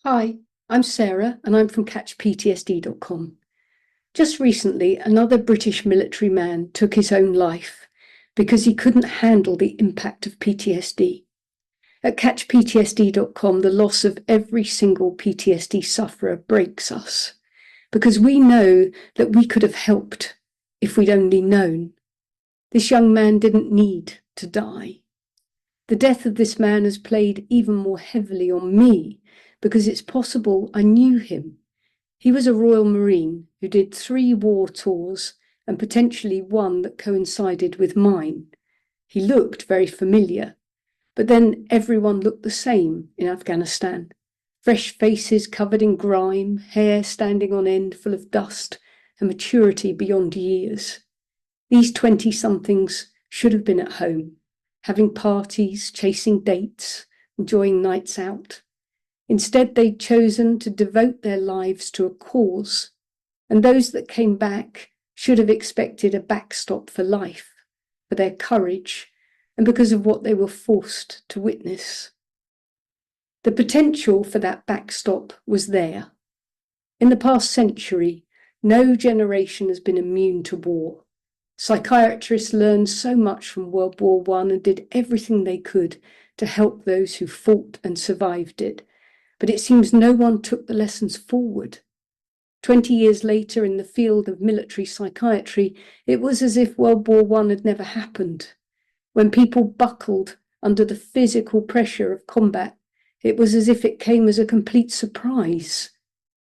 Hi, I'm Sarah and I'm from catchptsd.com. Just recently, another British military man took his own life because he couldn't handle the impact of PTSD. At catchptsd.com, the loss of every single PTSD sufferer breaks us because we know that we could have helped if we'd only known. This young man didn't need to die. The death of this man has played even more heavily on me because it's possible I knew him. He was a Royal Marine who did 3 war tours and potentially one that coincided with mine. He looked very familiar, but then everyone looked the same in Afghanistan. Fresh faces covered in grime, hair standing on end full of dust, and maturity beyond years. These 20-somethings should have been at home, having parties, chasing dates, enjoying nights out. Instead, they'd chosen to devote their lives to a cause, and those that came back should have expected a backstop for life, for their courage, and because of what they were forced to witness. The potential for that backstop was there. In the past century, no generation has been immune to war. Psychiatrists learned so much from World War I and did everything they could to help those who fought and survived it. But it seems no one took the lessons forward. 20 years later, in the field of military psychiatry, it was as if World War I had never happened. When people buckled under the physical pressure of combat, it was as if it came as a complete surprise.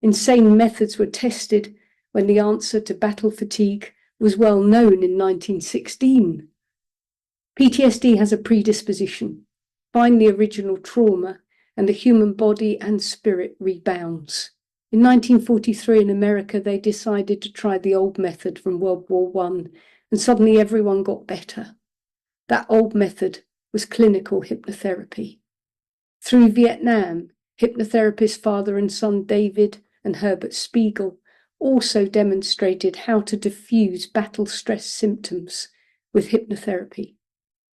Insane methods were tested when the answer to battle fatigue was well known in 1916. PTSD has a predisposition. Find the original trauma, and the human body and spirit rebounds. In 1943 in America, they decided to try the old method from World War I, and suddenly everyone got better. That old method was clinical hypnotherapy. Through Vietnam, hypnotherapist father and son David and Herbert Spiegel also demonstrated how to diffuse battle stress symptoms with hypnotherapy.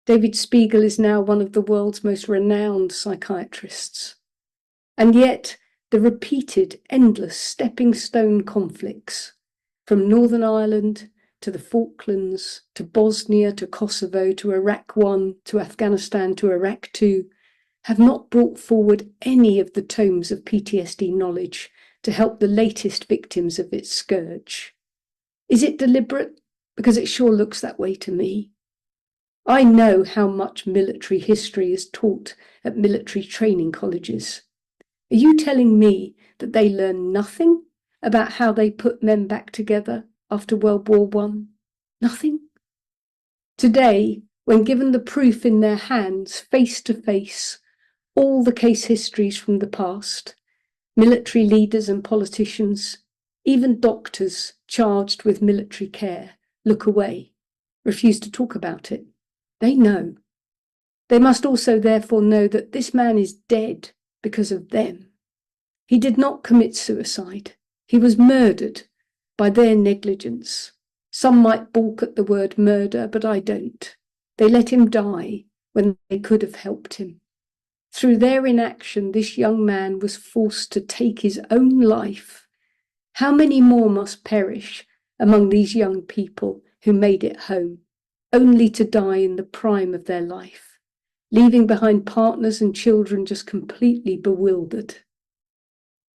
David Spiegel is now one of the world's most renowned psychiatrists. And yet, the repeated, endless, stepping stone conflicts, from Northern Ireland to the Falklands, to Bosnia, to Kosovo, to Iraq I, to Afghanistan, to Iraq II, have not brought forward any of the tomes of PTSD knowledge to help the latest victims of its scourge. Is it deliberate? Because it sure looks that way to me. I know how much military history is taught at military training colleges. Are you telling me that they learn nothing about how they put men back together after World War I? Nothing? Today, when given the proof in their hands, face to face, all the case histories from the past, military leaders and politicians, even doctors charged with military care, look away, refuse to talk about it. They know. They must also therefore know that this man is dead because of them. He did not commit suicide. He was murdered by their negligence. Some might balk at the word murder, but I don't. They let him die when they could have helped him. Through their inaction, this young man was forced to take his own life. How many more must perish among these young people who made it home, only to die in the prime of their life, leaving behind partners and children just completely bewildered?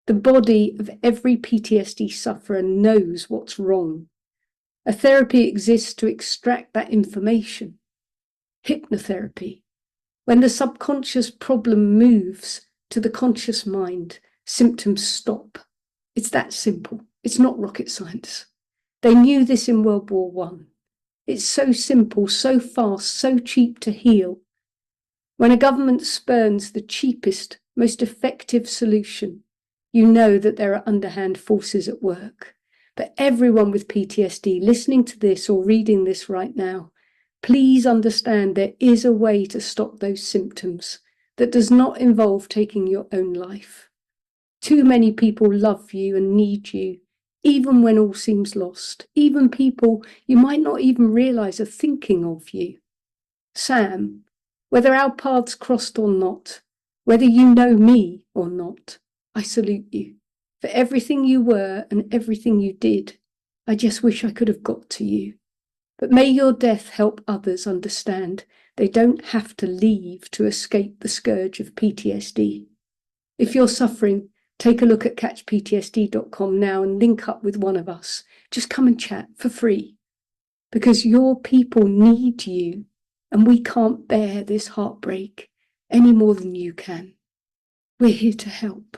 The body of every PTSD sufferer knows what's wrong. A therapy exists to extract that information. Hypnotherapy. When the subconscious problem moves to the conscious mind, symptoms stop. It's that simple. It's not rocket science. They knew this in World War I. It's so simple, so fast, so cheap to heal. When a government spurns the cheapest, most effective solution, you know that there are underhand forces at work. But everyone with PTSD listening to this or reading this right now, please understand there is a way to stop those symptoms that does not involve taking your own life. Too many people love you and need you, even when all seems lost, even people you might not even realize are thinking of you. Sam, whether our paths crossed or not, whether you know me or not, I salute you. For everything you were and everything you did, I just wish I could have got to you. But may your death help others understand they don't have to leave to escape the scourge of PTSD. If you're suffering, take a look at catchptsd.com now and link up with one of us. Just come and chat for free. Because your people need you, and we can't bear this heartbreak any more than you can. We're here to help.